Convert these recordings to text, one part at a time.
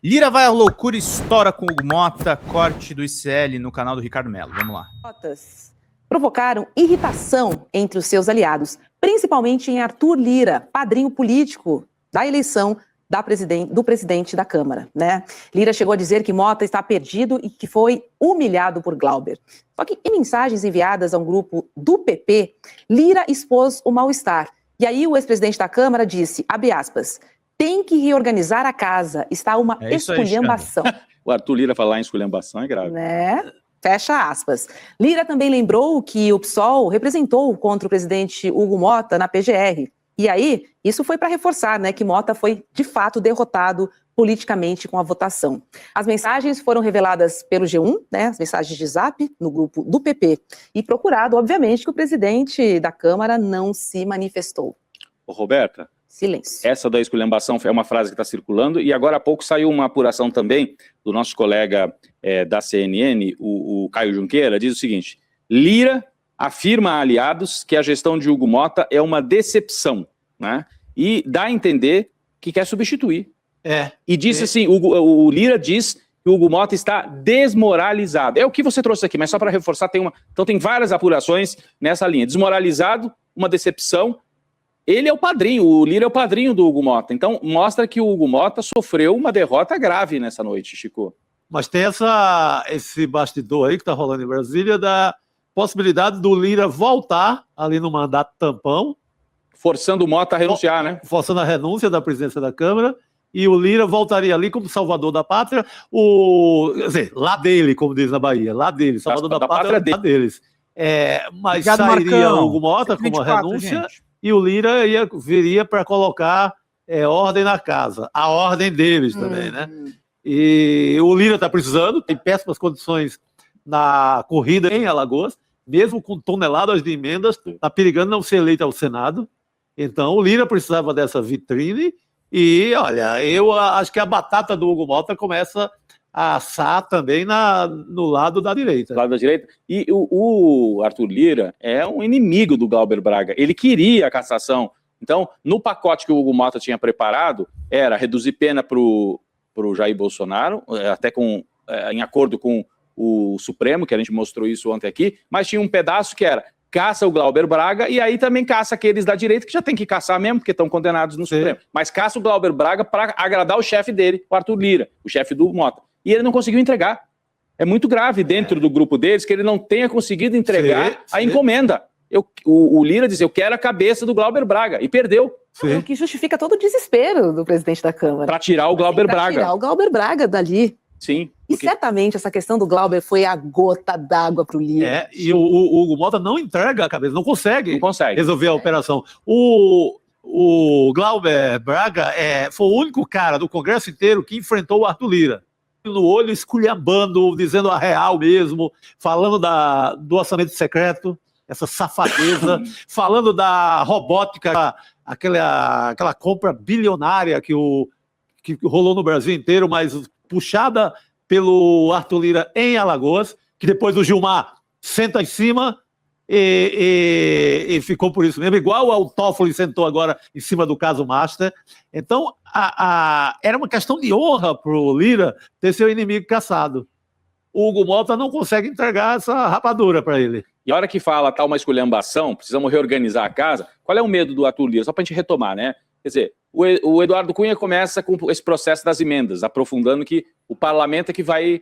Lira vai à loucura e estoura com Hugo Mota, corte do ICL no canal do Ricardo Mello. Vamos lá. Notas provocaram irritação entre os seus aliados, principalmente em Arthur Lira, padrinho político da eleição do presidente da Câmara, né? Lira chegou a dizer que Mota está perdido e que foi humilhado por Glauber. Só que em mensagens enviadas a um grupo do PP, Lira expôs o mal-estar. E aí o ex-presidente da Câmara disse, abre aspas, tem que reorganizar a casa, está uma esculhambação. O Arthur Lira falar em esculhambação é grave. Né? Fecha aspas. Lira também lembrou que o PSOL representou contra o presidente Hugo Mota na PGR. E aí, isso foi para reforçar, né, que Mota foi, de fato, derrotado politicamente com a votação. As mensagens foram reveladas pelo G1, né, as mensagens de Zap, no grupo do PP, e procurado, obviamente, que o presidente da Câmara não se manifestou. Ô, Roberta, silêncio. Essa da esculhambação é uma frase que está circulando, e agora há pouco saiu uma apuração também do nosso colega da CNN, o Caio Junqueira, diz o seguinte, Lira afirma a aliados que a gestão de Hugo Mota é uma decepção, né? E dá a entender que quer substituir. E disse assim, o Lira diz que o Hugo Mota está desmoralizado. É o que você trouxe aqui, mas só para reforçar, então tem várias apurações nessa linha. Desmoralizado, uma decepção. Ele é o padrinho, o Lira é o padrinho do Hugo Mota. Então mostra que o Hugo Mota sofreu uma derrota grave nessa noite, Chico. Mas tem esse bastidor aí que está rolando em Brasília da possibilidade do Lira voltar ali no mandato tampão. Forçando o Mota a renunciar, né? Forçando a renúncia da presidência da Câmara. E o Lira voltaria ali como salvador da pátria. Quer dizer, lá dele, como diz na Bahia. Lá dele, salvador da pátria lá deles. Mas obrigado, sairia Marcão. O Hugo Mota com uma renúncia. Gente. E o Lira viria para colocar ordem na casa. A ordem deles também, né? E o Lira está precisando, tem péssimas condições na corrida em Alagoas, mesmo com toneladas de emendas, está perigando não ser eleito ao Senado. Então o Lira precisava dessa vitrine e, olha, eu acho que a batata do Hugo Mota começa a assar também no lado da direita. Do lado da direita. E o Arthur Lira é um inimigo do Glauber Braga. Ele queria a cassação. Então, no pacote que o Hugo Mota tinha preparado, era reduzir pena para o Jair Bolsonaro, até em acordo com o Supremo, que a gente mostrou isso ontem aqui, mas tinha um pedaço que era caça o Glauber Braga e aí também caça aqueles da direita que já tem que caçar mesmo, porque estão condenados no Supremo. Mas caça o Glauber Braga para agradar o chefe dele, o Arthur Lira, o chefe do Mota. E ele não conseguiu entregar. É muito grave dentro do grupo deles que ele não tenha conseguido entregar a encomenda. O Lira disse, eu quero a cabeça do Glauber Braga, e perdeu. O que justifica todo o desespero do presidente da Câmara. Para tirar o Glauber Braga. Para tirar o Glauber Braga dali. Sim. E certamente essa questão do Glauber foi a gota d'água para o Lira. E o Hugo Mota não entrega a cabeça, não consegue resolver a operação. O Glauber Braga foi o único cara do Congresso inteiro que enfrentou o Arthur Lira. No olho, esculhambando, dizendo a real mesmo, falando do orçamento secreto, essa safadeza, falando da robótica, aquela compra bilionária que rolou no Brasil inteiro, mas puxada pelo Arthur Lira em Alagoas, que depois o Gilmar senta em cima e ficou por isso mesmo, igual o Toffoli sentou agora em cima do caso Master. Então, era uma questão de honra para o Lira ter seu inimigo caçado. O Hugo Mota não consegue entregar essa rapadura para ele. E a hora que fala tá uma esculhambação, precisamos reorganizar a casa, qual é o medo do Arthur Lira? Só para a gente retomar, né? Quer dizer, o Eduardo Cunha começa com esse processo das emendas, aprofundando que o parlamento é que vai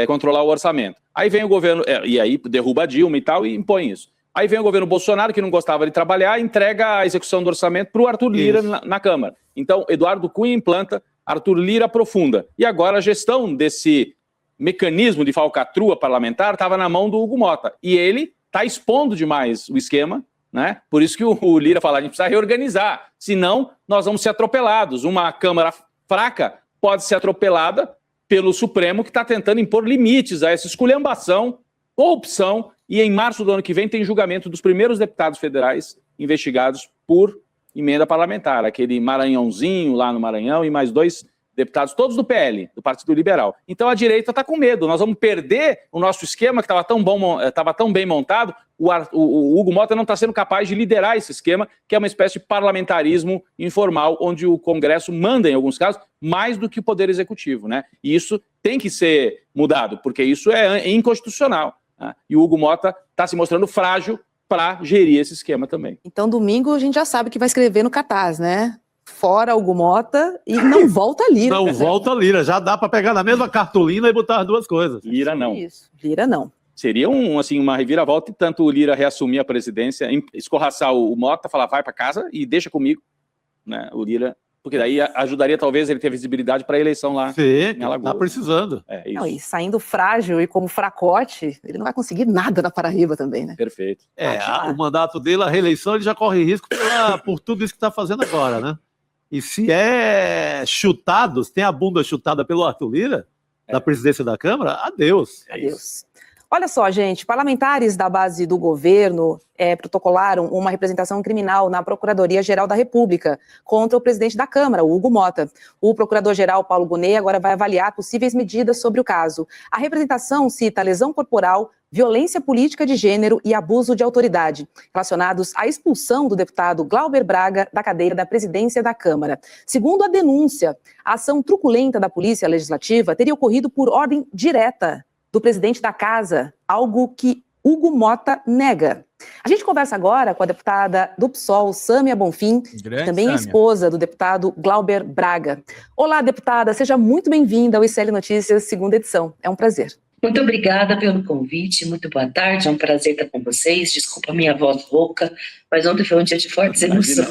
controlar o orçamento. Aí vem o governo, e aí derruba a Dilma e tal, e impõe isso. Aí vem o governo Bolsonaro, que não gostava de trabalhar, entrega a execução do orçamento para o Arthur Lira na Câmara. Então, Eduardo Cunha implanta, Arthur Lira aprofunda. E agora a gestão desse mecanismo de falcatrua parlamentar estava na mão do Hugo Mota. E ele está expondo demais o esquema, né? Por isso que o Lira fala, a gente precisa reorganizar, senão nós vamos ser atropelados. Uma Câmara fraca pode ser atropelada pelo Supremo, que está tentando impor limites a essa esculhambação, corrupção, e em março do ano que vem tem julgamento dos primeiros deputados federais investigados por emenda parlamentar, aquele Maranhãozinho lá no Maranhão e mais 2 deputados todos do PL, do Partido Liberal. Então a direita está com medo, nós vamos perder o nosso esquema que estava tão bem montado, o Hugo Mota não está sendo capaz de liderar esse esquema, que é uma espécie de parlamentarismo informal, onde o Congresso manda, em alguns casos, mais do que o Poder Executivo, né? E isso tem que ser mudado, porque isso é inconstitucional, né? E o Hugo Mota está se mostrando frágil para gerir esse esquema também. Então domingo a gente já sabe que vai escrever no cartaz, né? Fora Hugo Mota e não volta Lira. Não volta Lira, já dá para pegar na mesma cartolina e botar as duas coisas. Lira não. Isso, Lira não. Seria uma reviravolta, e tanto o Lira reassumir a presidência, escorraçar o Mota, falar vai para casa e deixa comigo, né? O Lira, porque daí ajudaria talvez ele ter visibilidade para a eleição lá. Sim, tá precisando. É, isso. Não, e saindo frágil e como fracote, ele não vai conseguir nada na Paraíba também, né? Perfeito. O mandato dele, a reeleição, ele já corre risco por tudo isso que está fazendo agora, né? E se é chutado, se tem a bunda chutada pelo Arthur Lira, da presidência da Câmara, adeus. Adeus. Olha só, gente, parlamentares da base do governo protocolaram uma representação criminal na Procuradoria-Geral da República contra o presidente da Câmara, o Hugo Mota. O procurador-geral Paulo Gonet agora vai avaliar possíveis medidas sobre o caso. A representação cita lesão corporal, violência política de gênero e abuso de autoridade, relacionados à expulsão do deputado Glauber Braga da cadeira da presidência da Câmara. Segundo a denúncia, a ação truculenta da Polícia Legislativa teria ocorrido por ordem direta do presidente da casa, algo que Hugo Mota nega. A gente conversa agora com a deputada do PSOL, Sâmia Bonfim, que também é esposa do deputado Glauber Braga. Olá, deputada, seja muito bem-vinda ao ICL Notícias, segunda edição. É um prazer. Muito obrigada pelo convite, muito boa tarde, é um prazer estar com vocês. Desculpa a minha voz rouca, mas ontem foi um dia de fortes emoções.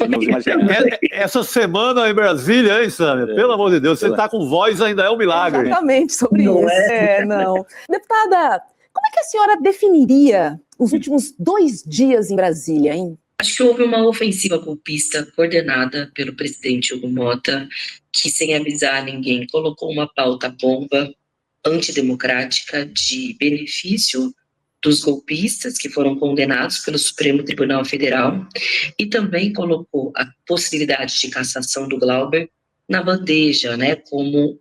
Essa semana em Brasília, hein, Sâmia? Pelo amor de Deus, você está com voz ainda é um milagre. Exatamente, sobre Não isso. Não. Deputada, como é que a senhora definiria os últimos 2 dias em Brasília, hein? Acho que houve uma ofensiva golpista coordenada pelo presidente Hugo Mota, que sem avisar ninguém colocou uma pauta bomba antidemocrática de benefício dos golpistas que foram condenados pelo Supremo Tribunal Federal e também colocou a possibilidade de cassação do Glauber na bandeja, né, como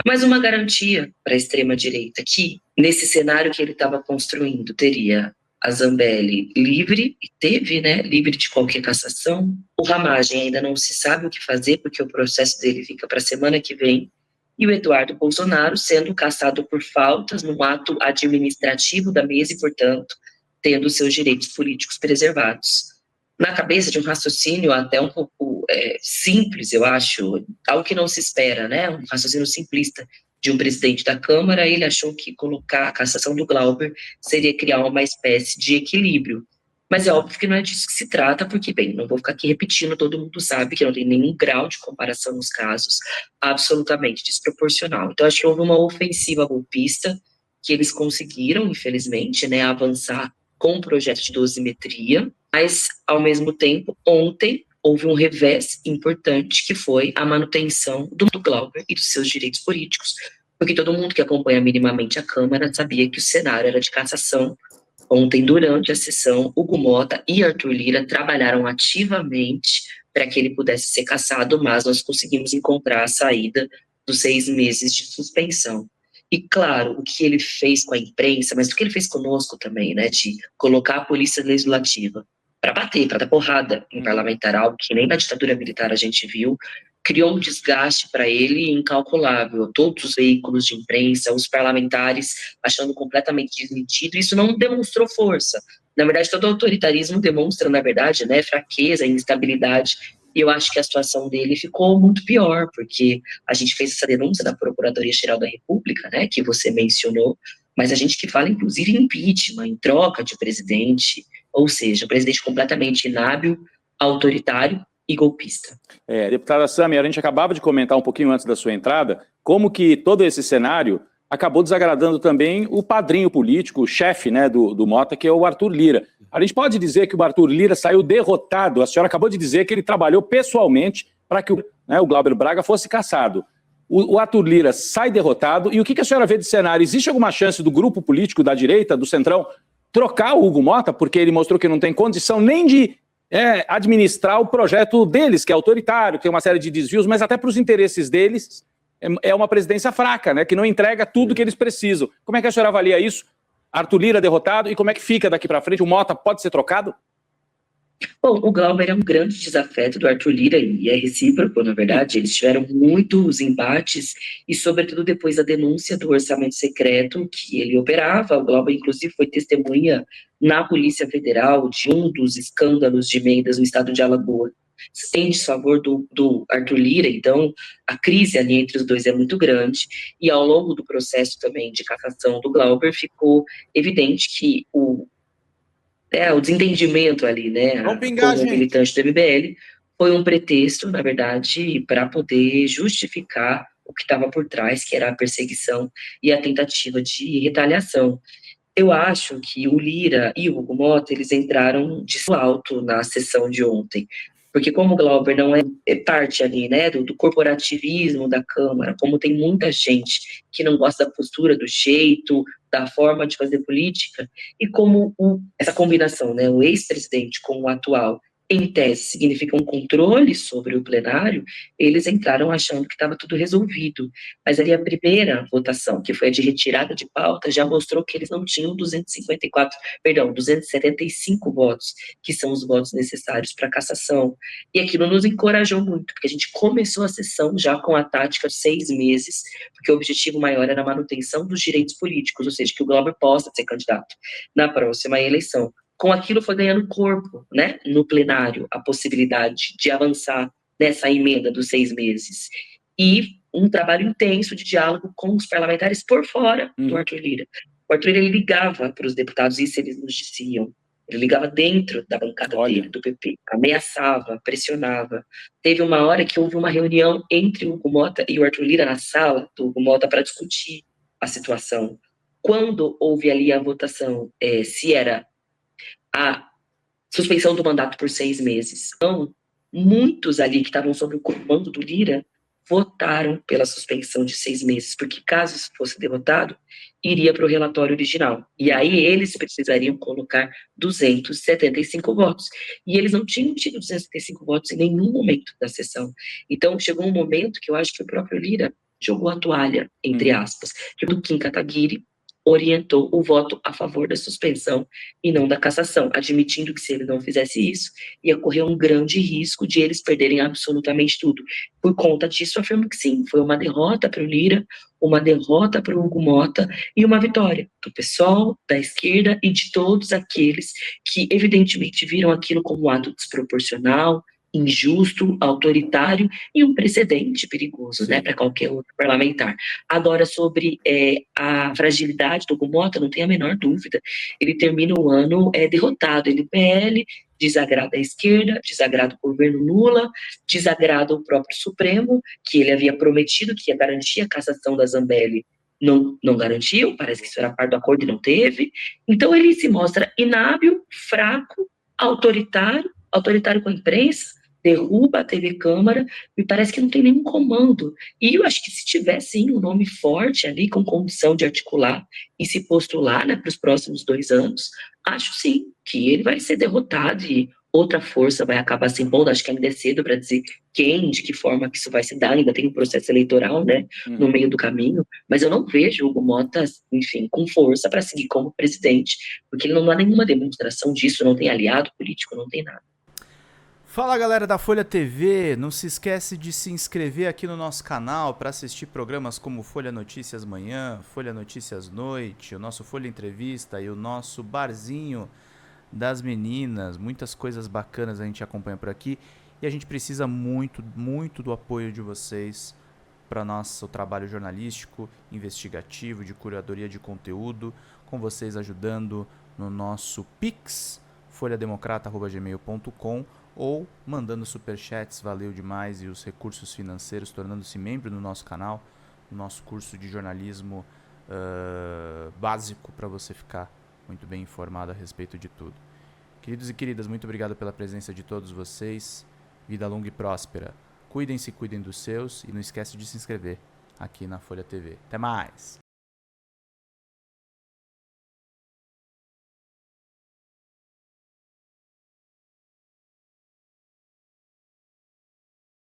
mais uma garantia para a extrema-direita, que nesse cenário que ele estava construindo teria a Zambelli livre, e teve, né, livre de qualquer cassação. O Ramagem ainda não se sabe o que fazer, porque o processo dele fica para a semana que vem, e o Eduardo Bolsonaro sendo cassado por faltas no ato administrativo da mesa e, portanto, tendo seus direitos políticos preservados. Na cabeça de um raciocínio até um pouco simples, eu acho, algo que não se espera, né? Um raciocínio simplista de um presidente da Câmara, ele achou que colocar a cassação do Glauber seria criar uma espécie de equilíbrio. Mas é óbvio que não é disso que se trata, porque, bem, não vou ficar aqui repetindo, todo mundo sabe que não tem nenhum grau de comparação nos casos, absolutamente desproporcional. Então, acho que houve uma ofensiva golpista, que eles conseguiram, infelizmente, né, avançar com o projeto de dosimetria, mas, ao mesmo tempo, ontem, houve um revés importante, que foi a manutenção do Glauber e dos seus direitos políticos, porque todo mundo que acompanha minimamente a Câmara sabia que o cenário era de cassação. Ontem, durante a sessão, Hugo Mota e Arthur Lira trabalharam ativamente para que ele pudesse ser cassado, mas nós conseguimos encontrar a saída dos 6 meses de suspensão. E, claro, o que ele fez com a imprensa, mas o que ele fez conosco também, né, de colocar a Polícia Legislativa para bater, para dar porrada em parlamentar, algo que nem na ditadura militar a gente viu, criou um desgaste para ele incalculável. Todos os veículos de imprensa, os parlamentares achando completamente desmentido, isso não demonstrou força. Na verdade, todo autoritarismo demonstra, na verdade, né, fraqueza, instabilidade, e eu acho que a situação dele ficou muito pior, porque a gente fez essa denúncia da Procuradoria-Geral da República, né, que você mencionou, mas a gente que fala, inclusive, em impeachment, em troca de presidente, ou seja, um presidente completamente inábil, autoritário e golpista. Deputada Sâmia, a gente acabava de comentar um pouquinho antes da sua entrada, como que todo esse cenário acabou desagradando também o padrinho político, o chefe, né, do Mota, que é o Arthur Lira. A gente pode dizer que o Arthur Lira saiu derrotado, a senhora acabou de dizer que ele trabalhou pessoalmente para que o Glauber Braga fosse cassado. O Arthur Lira sai derrotado, e o que a senhora vê de cenário? Existe alguma chance do grupo político da direita, do Centrão, trocar o Hugo Mota, porque ele mostrou que não tem condição nem de administrar o projeto deles, que é autoritário, tem uma série de desvios, mas até para os interesses deles, é uma presidência fraca, né? Que não entrega tudo que eles precisam. Como é que a senhora avalia isso? Arthur Lira derrotado, e como é que fica daqui para frente? O Mota pode ser trocado? Bom, o Glauber é um grande desafeto do Arthur Lira e é recíproco, na verdade. Eles tiveram muitos embates e, sobretudo, depois da denúncia do orçamento secreto que ele operava. O Glauber, inclusive, foi testemunha na Polícia Federal de um dos escândalos de emendas no estado de Alagoas em desfavor do Arthur Lira. Então, a crise ali entre os dois é muito grande e, ao longo do processo também de cassação do Glauber, ficou evidente que o desentendimento ali, né, como militante do MBL, foi um pretexto, na verdade, para poder justificar o que estava por trás, que era a perseguição e a tentativa de retaliação. Eu acho que o Lira e o Hugo Mota, eles entraram de alto na sessão de ontem, porque como o Glauber não é parte ali, né, do corporativismo da Câmara, como tem muita gente que não gosta da postura, do jeito, da forma de fazer política, e como essa combinação, né, o ex-presidente com o atual, em tese, significa um controle sobre o plenário, eles entraram achando que estava tudo resolvido. Mas ali a primeira votação, que foi a de retirada de pauta, já mostrou que eles não tinham 275 votos, que são os votos necessários para a cassação. E aquilo nos encorajou muito, porque a gente começou a sessão já com a tática de 6 meses, porque o objetivo maior era a manutenção dos direitos políticos, ou seja, que o Glauber possa ser candidato na próxima eleição. Com aquilo foi ganhando corpo, né, no plenário, a possibilidade de avançar nessa emenda dos 6 meses. E um trabalho intenso de diálogo com os parlamentares por fora do Arthur Lira. O Arthur Lira, ele ligava para os deputados, isso eles nos diziam, ele ligava dentro da bancada dele, do PP, ameaçava, pressionava. Teve uma hora que houve uma reunião entre o Hugo Mota e o Arthur Lira na sala do Hugo Mota para discutir a situação. Quando houve ali a votação, se era a suspensão do mandato por 6 meses. Então, muitos ali que estavam sob o comando do Lira votaram pela suspensão de 6 meses, porque caso isso fosse derrotado, iria para o relatório original. E aí eles precisariam colocar 275 votos. E eles não tinham tido 275 votos em nenhum momento da sessão. Então, chegou um momento que eu acho que o próprio Lira jogou a toalha, entre aspas, que o Kim Kataguiri orientou o voto a favor da suspensão e não da cassação, admitindo que se ele não fizesse isso, ia correr um grande risco de eles perderem absolutamente tudo. Por conta disso, afirmo que sim, foi uma derrota para o Lira, uma derrota para o Hugo Mota e uma vitória do PSOL, da esquerda e de todos aqueles que evidentemente viram aquilo como um ato desproporcional, injusto, autoritário e um precedente perigoso, né, para qualquer outro parlamentar. Agora, sobre a fragilidade do Hugo Mota, não tem a menor dúvida. Ele termina o ano derrotado. Ele PL, desagrada a esquerda, desagrada o governo Lula, desagrada o próprio Supremo, que ele havia prometido que ia garantir a cassação da Zambelli. Não garantiu, parece que isso era parte do acordo e não teve. Então ele se mostra inábil, fraco, autoritário com a imprensa, derruba a TV Câmara, me parece que não tem nenhum comando. E eu acho que se tiver, sim, um nome forte ali, com condição de articular e se postular, né, para os próximos 2 anos, acho sim que ele vai ser derrotado e outra força vai acabar se impondo. Acho que ainda é cedo para dizer quem, de que forma que isso vai se dar, ainda tem um processo eleitoral, né, no meio do caminho, mas eu não vejo o Hugo Mota, enfim, com força para seguir como presidente, porque ele não dá nenhuma demonstração disso, não tem aliado político, não tem nada. Fala galera da Folha TV, não se esquece de se inscrever aqui no nosso canal para assistir programas como Folha Notícias Manhã, Folha Notícias Noite, o nosso Folha Entrevista e o nosso Barzinho das Meninas. Muitas coisas bacanas a gente acompanha por aqui e a gente precisa muito, muito do apoio de vocês para nosso trabalho jornalístico, investigativo, de curadoria de conteúdo, com vocês ajudando no nosso Pix, folhademocrata@gmail.com, ou mandando superchats, valeu demais, e os recursos financeiros, tornando-se membro do nosso canal, no nosso curso de jornalismo básico, para você ficar muito bem informado a respeito de tudo. Queridos e queridas, muito obrigado pela presença de todos vocês, vida longa e próspera. Cuidem-se, cuidem dos seus, e não esquece de se inscrever aqui na Folha TV. Até mais!